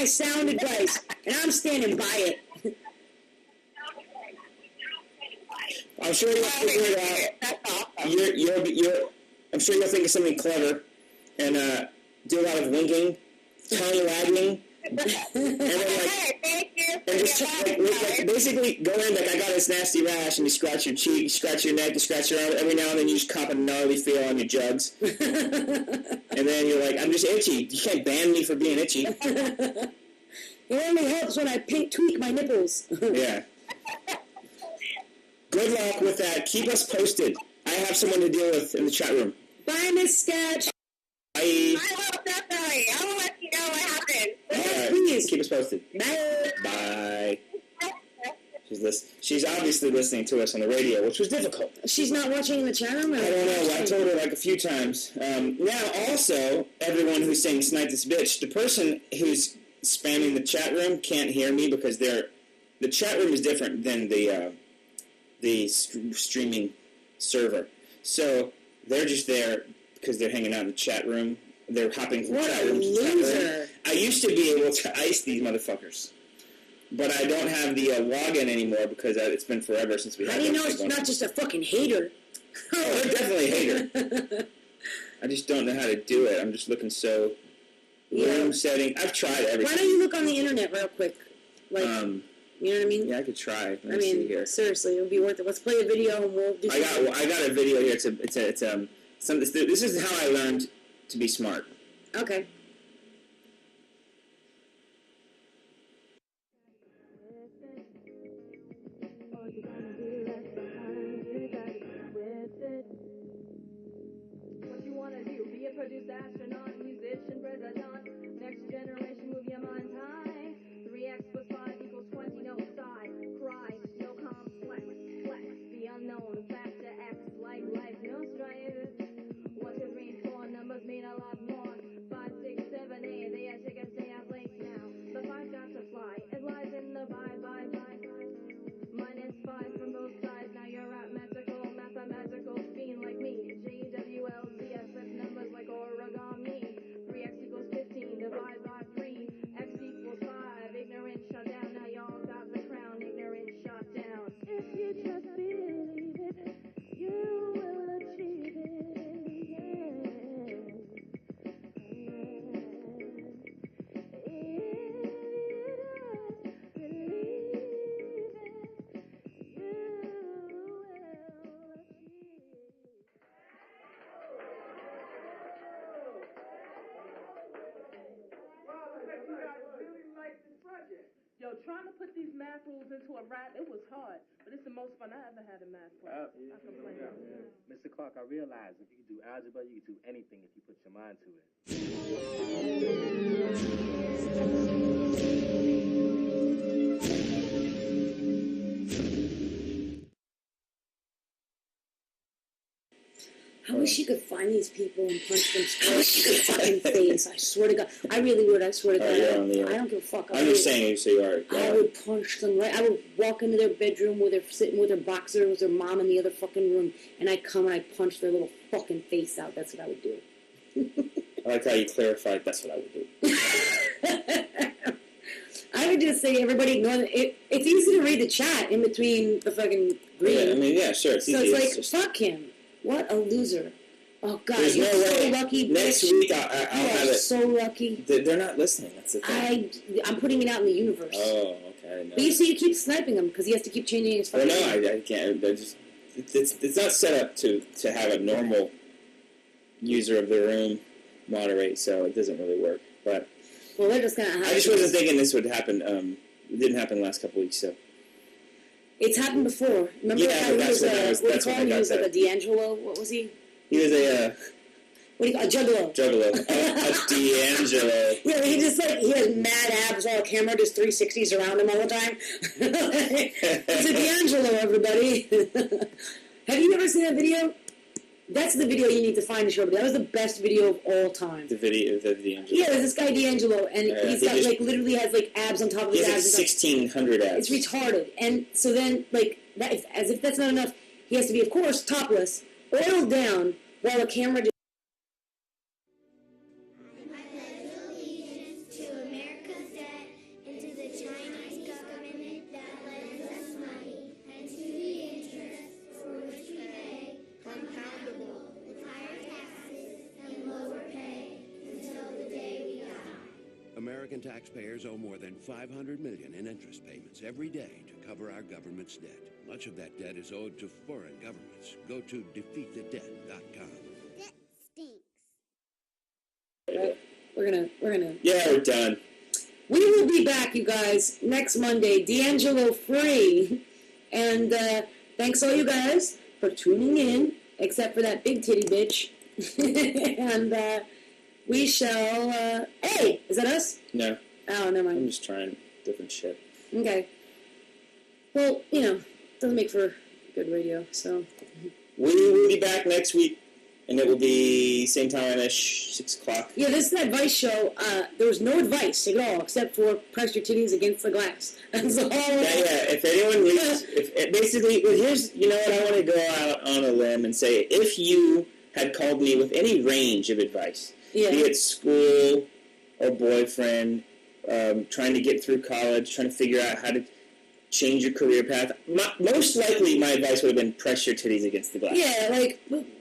my sound advice, and I'm standing by it. I'm sure you'll figure it out. I'm sure you'll think of something clever and do a lot of winking, tongue wagging, and then basically go in like I got this nasty rash, and you scratch your cheek, you scratch your neck, you scratch your arm. Every now and then you just cop a gnarly feel on your jugs, and then you're like, I'm just itchy. You can't ban me for being itchy. It only helps when I tweak my nipples. Yeah. Good luck with that. Keep us posted. I have someone to deal with in the chat room. Bye, Miss Sketch. Bye. I will definitely. I will let you know what happens. Yes, please. Keep us posted. Bye. Bye. She's obviously listening to us on the radio, which was difficult. She's not watching in the chat room? I don't know. I told her like a few times. Now, also, everyone who's saying "Snipe this bitch," the person who's spamming the chat room can't hear me because the chat room is different than the streaming server. So they're just there because they're hanging out in the chat room. They're hopping from chat room to chat room. I used to be able to ice these motherfuckers. But I don't have the login anymore because it's been forever since we had. How do you know it's not just a fucking hater? Oh, they're definitely a hater. I just don't know how to do it. I'm just looking so... Room setting. I've tried everything. Why don't you look on the internet real quick? Like, you know what I mean? Yeah, I could try. Let me see here. Seriously, it would be worth it. Let's play a video and we'll do I got a video here. This is how I learned to be smart. Okay. What you wanna do? Be a produced astronaut, musician, president. Next generation, move your mind high. 3x plus 5 equals 20, no sigh. Cry, no complex. Flex, the unknown. Factor X, like life, no strife. 1, 2, 3, 4, numbers mean a lot more. 5, 6, 7, 8, they are chickens, they are blanks now. The 5 got to fly, it lies in the vibe. Minus 5 from both sides, now you're at mathematical fiend like me. GWLZSF numbers like origami. 3x equals 15, divide by 3. X equals 5, ignorant shut down. Now y'all got the crown, ignorant shut down. If you just believe it, you will achieve it. Yo, trying to put these math rules into a rap, it was hard. But it's the most fun I ever had in math class. I complain. Mr. Clark, I realize if you can do algebra, you can do anything if you put your mind to it. I wish you could find these people and punch them straight in the fucking face. I swear to God. I really would. I swear to God. I don't give a fuck. I'm just saying you, so you are. I would punch them right. I would walk into their bedroom where they're sitting with their boxer, with their mom in the other fucking room, and I'd come and I'd punch their little fucking face out. That's what I would do. I like how you clarified that's what I would do. I would just say, everybody ignore it. It's easy to read the chat in between the fucking green. Yeah, I mean, yeah, sure. It's so easy. it's like, fuck him. What a loser. Oh, God, There's you're no so way. lucky, bitch. Next week, I'll have it. So lucky. They're not listening. That's the thing. I'm putting it out in the universe. Oh, okay. No. But you see, you keep sniping him because he has to keep changing his fucking... Well, no, I can't. It's not set up to have a normal user of the room moderate, so it doesn't really work. But well, they're just gonna. I just wasn't thinking this would happen. It didn't happen the last couple weeks, so. It's happened before. Remember how he was like a D'Angelo? What was he? He was a... what do you call a juggalo? Juggalo. A D'Angelo. Yeah, he has mad abs all camera, just 360s around him all the time. It's a D'Angelo, everybody. Have you ever seen that video? That's the video you need to find to show everybody. That was the best video of all time. The video of the D'Angelo. Yeah, there's this guy D'Angelo, and he's got literally has abs on top of his abs. He has 1,600 abs. It's retarded. And so then, as if that's not enough, he has to be, of course, topless, oiled down, while the camera just... I pledge allegiance to America's dead. American taxpayers owe more than $500 million in interest payments every day to cover our government's debt. Much of that debt is owed to foreign governments. Go to defeatthedebt.com. Debt stinks. Right. We're gonna. Yeah, we're done. We will be back, you guys, next Monday. D'Angelo free. And thanks all you guys for tuning in, except for that big titty bitch. And we shall. Hey, is that us? No. Oh, never mind. I'm just trying different shit. Okay. Well, doesn't make for good radio, so. We will be back next week, and it will be same time-ish, 6 o'clock. Yeah, this is the advice show. There was no advice at all, except for press your titties against the glass. That's all. Yeah. If anyone needs, basically, here's, what, I want to go out on a limb and say, if you had called me with any range of advice, be it school or boyfriend, trying to get through college, trying to figure out how to change your career path, most likely my advice would have been press your titties against the glass. Yeah,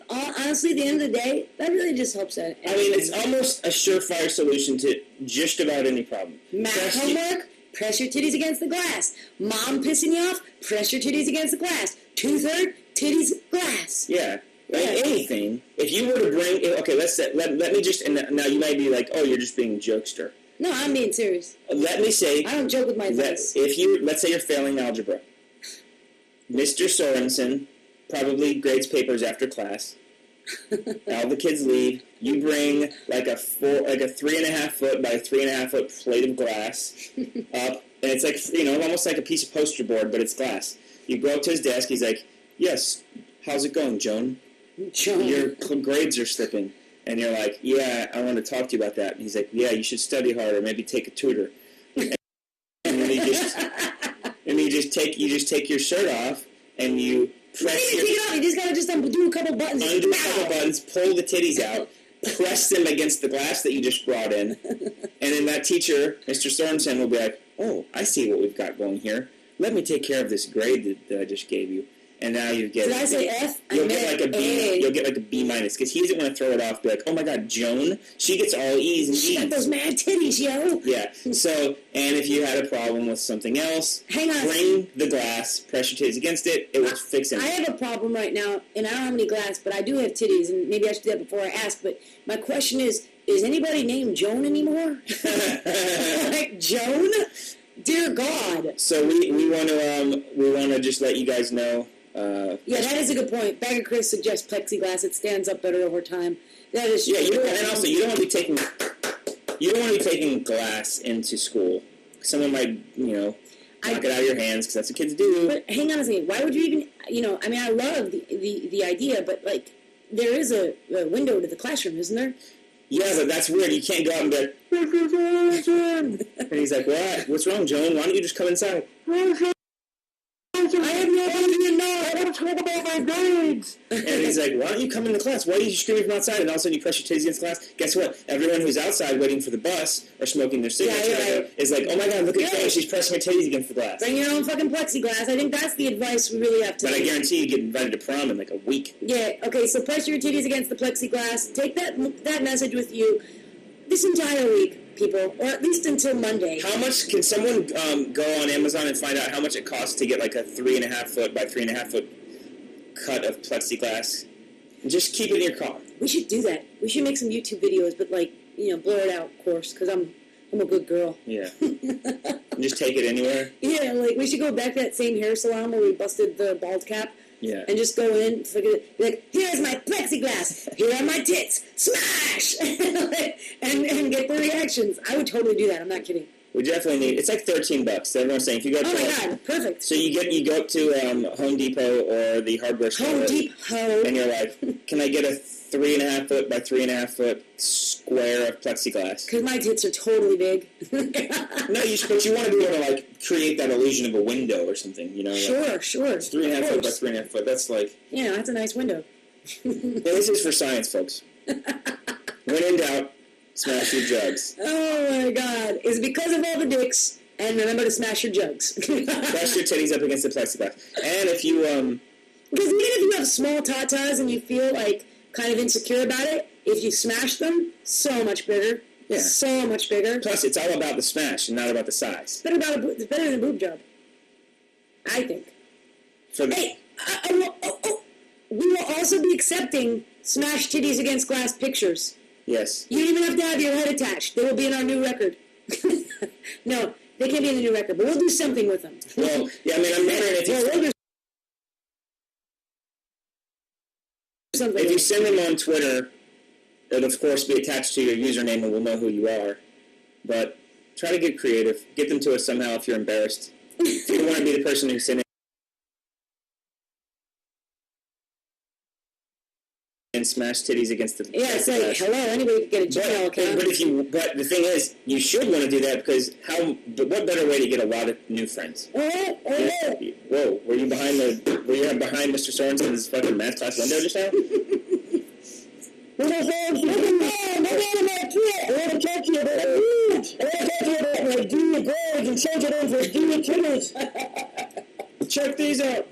honestly, at the end of the day, that really just helps out. I mean, it's almost a surefire solution to just about any problem. Math homework, press your titties against the glass. Mom pissing you off, press your titties against the glass. Tooth hurt, titties, glass. Yeah. Anything. If you were to bring, okay, let me just, and now you might be like, oh, you're just being a jokester. No, I'm being serious. Let me say, I don't joke with my advice. Let's say you're failing algebra. Mr. Sorensen probably grades papers after class. All the kids leave. You bring like a 3.5 foot by 3.5 foot plate of glass up, and it's like, almost like a piece of poster board, but it's glass. You go up to his desk. He's like, "Yes, how's it going, Joan? Your grades are slipping." And you're like, "Yeah, I want to talk to you about that." And he's like, "Yeah, you should study harder. Maybe take a tutor." And then you just take your shirt off and you press take it off. You just gotta undo a couple buttons. Undo a couple buttons, pull the titties out, press them against the glass that you just brought in, and then that teacher, Mr. Sorensen, will be like, "Oh, I see what we've got going here. Let me take care of this grade that I just gave you." And now you get. Did I say F? You'll get like a B. You'll get like a B minus because he doesn't want to throw it off. Be like, "Oh my God, Joan, she gets all E's and E's. She got those mad titties, yo." Yeah. So, and if you had a problem with something else, hang on. Bring the glass, press your titties against it. It will fix it. I have a problem right now, and I don't have any glass, but I do have titties, and maybe I should do that before I ask. But my question is anybody named Joan anymore? Like Joan? Dear God. So we want to just let you guys know. Yeah, that is a good point. Bagger Chris suggests plexiglass. It stands up better over time. That is true. Yeah, and also you don't want to be taking glass into school. Someone might, knock it out of your hands because that's what kids do. But hang on a second. Why would you even, I mean, I love the idea, but like, there is a window to the classroom, isn't there? Yeah, but that's weird. You can't go out and be like, and he's like, "What? What's wrong, Joan? Why don't you just come inside?" I have no idea. No, I want to talk about my grades. And he's like, "Why don't you come in the class? Why are you screaming from outside?" And all of a sudden you press your titties against the glass. Guess what? Everyone who's outside waiting for the bus or smoking their cigarettes is like, "Oh my God, look at her. She's pressing her titties against the glass." Bring your own fucking plexiglass. I think that's the advice we really have to But I guarantee you get invited to prom in like a week. Yeah, okay, so press your titties against the plexiglass. Take that message with you this entire week, people, or at least until Monday. How much can someone go on Amazon and find out how much it costs to get like a 3.5 foot by 3.5 foot cut of plexiglass? And just keep it in your car. We should do that. We should make some YouTube videos, but like, blur it out, of course, because I'm a good girl. Yeah. And just take it anywhere. Yeah, like we should go back to that same hair salon where we busted the bald cap. Yeah. And just go in, be like, "Here's my plexiglass. Here are my tits. Smash!" and get the reactions. I would totally do that. I'm not kidding. We definitely need. It's like $13. So everyone's saying if you go. Oh my God! Perfect. So you go up to Home Depot or the hardware store. Home Depot. And you're like, "Can I get a 3.5 foot by 3.5 foot square of plexiglass?" Because my tits are totally big. No, but you want to be able to like create that illusion of a window or something, Sure, sure. It's 3.5 foot by 3.5 foot. That's like. Yeah, that's a nice window. This is for science, folks. When in doubt, smash your jugs. Oh my God! It's because of all the dicks, and remember to smash your jugs. Press your titties up against the plexiglass, and if you because even if you have small tatas and you feel like kind of insecure about it, if you smash them, so much bigger. Yeah. So much bigger. Plus, it's all about the smash and not about the size. It's better than a boob job. I think. Hey, we will also be accepting smash titties against glass pictures. Yes. You don't even have to have your head attached. They will be in our new record. No, they can't be in the new record, but we'll do something with them. Well, yeah, I mean, I'm wondering if you send them on Twitter, it'll of course be attached to your username and we'll know who you are. But try to get creative. Get them to us somehow if you're embarrassed. If you don't want to be the person who's sending and smash titties against the... Yeah, it's like, hello, anybody can get a Gmail account. But the thing is, you should want to do that because what better way to get a lot of new friends? Whoa, were you behind Mr. Sorensen's fucking math class window just now? I want to talk to you about my dear girls and change it over for dear titties. Check these out.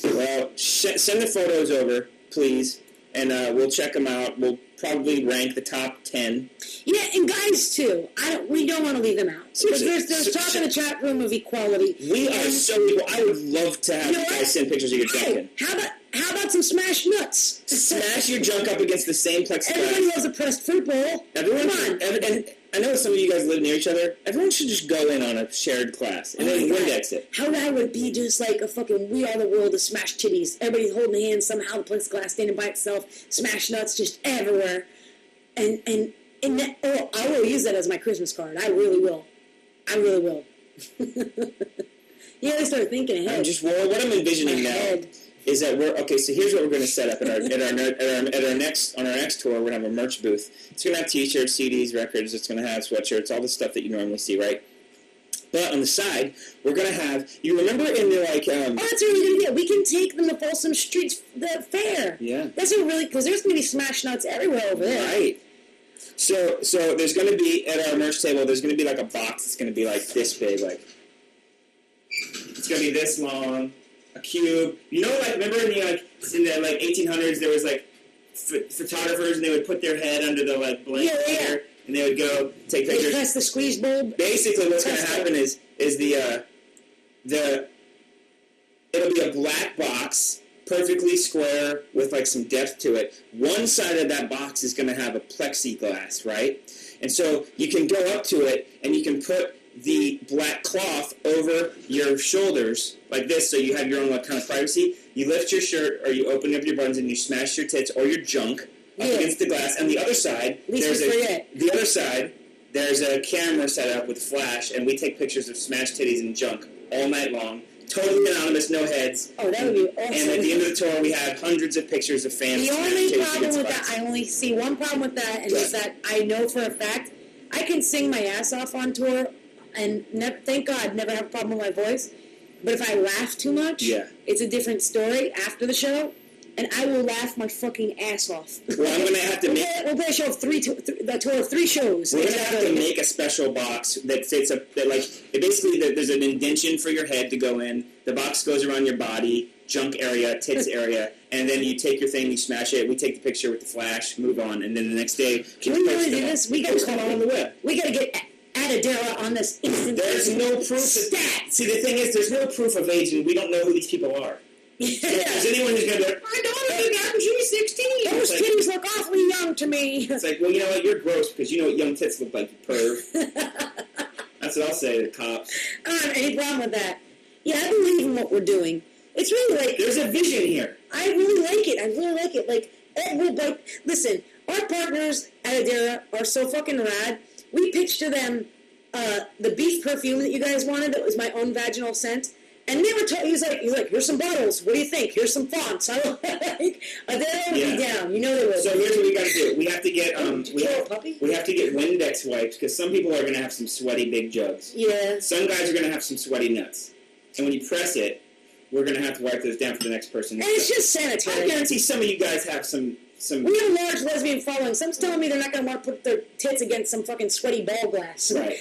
Well, send the photos over, please, and we'll check them out. We'll probably rank the top 10. Yeah, and guys, too. We don't want to leave them out. Because there's talk in the chat room of equality. We are so equal. I would love to have you guys send pictures of your junk in. How about some smash nuts? Smash your junk up against the same plexiglass. Everybody loves a pressed fruit bowl. Come on. And I know some of you guys live near each other. Everyone should just go in on a shared class and then index it. How that would be just like a fucking We Are the World of smash titties. Everybody's holding hands somehow. The plexiglass standing by itself. Smash nuts just everywhere. And that, I will use that as my Christmas card. I really will. Yeah, I started thinking ahead. What I'm envisioning now is that so here's what we're going to set up on our next tour. We're going to have a merch booth. It's going to have t-shirts, CDs, records. It's going to have sweatshirts, all the stuff that you normally see, right? But on the side, we're going to have, you remember in the that's a really good idea. We can take them to Folsom Street, the fair. Yeah. That's a really, because there's going to be smash nuts everywhere over there. Right. So there's going to be, at our merch table, there's going to be like a box that's going to be like this big, like, it's going to be this long. A cube. You know, like, remember in the 1800s, there was, like, photographers, and they would put their head under the, like, blanket there, and they would go take pictures. They press the squeeze bulb. Basically, what's going to happen is it'll be a black box, perfectly square, with, like, some depth to it. One side of that box is going to have a plexiglass, right? And so you can go up to it, and you can put the black cloth over your shoulders like this, so you have your own kind of privacy. You lift your shirt, or you open up your buttons, and you smash your tits or your junk up against the glass. And the other side, there's a camera set up with flash, and we take pictures of smashed titties and junk all night long. Totally anonymous, no heads. Oh, that would be awesome. And at the end of the tour, we have hundreds of pictures of fans. The only problem with that, I only see one problem with that, and it's that I know for a fact I can sing my ass off on tour. And thank God, never have a problem with my voice. But if I laugh too much, it's a different story after the show, and I will laugh my fucking ass off. Well, I'm going to have to we'll play a show of the tour of 3 shows. We're going to have to make a special box that fits basically there's an indentation for your head to go in. The box goes around your body, junk area, tits area, and then you take your thing, you smash it, we take the picture with the flash, move on, and then the next day... Can we really do this? We got to come on the web. We got to get... Adadera on this instant. There's no proof. See, the thing is, there's no proof of age, and we don't know who these people are. Yeah. So if there's anyone who's going to be like, my daughter did that when she was 16. Those titties look awfully young to me. It's like, well, you know what? You're gross because you know what young tits look like, you perv. That's what I'll say to the cops. I don't have any problem with that. Yeah, I believe in what we're doing. It's really like... There's a vision here. I really like it. Like, listen, our partners at Adara are so fucking rad. We pitched to them the beef perfume that you guys wanted. That was my own vaginal scent. And they were he's like, here's some bottles. What do you think? Here's some fonts. I like. They would be down. You know they would. So here's what we got to do. We have to get we have to get Windex wipes because some people are going to have some sweaty big jugs. Yeah. Some guys are going to have some sweaty nuts. And when you press it, we're going to have to wipe those down for the next person. And it's just sanitary. I guarantee some of you guys have some... We have a large lesbian following. Someone's telling me they're not going to want to put their tits against some fucking sweaty ball glass. Right.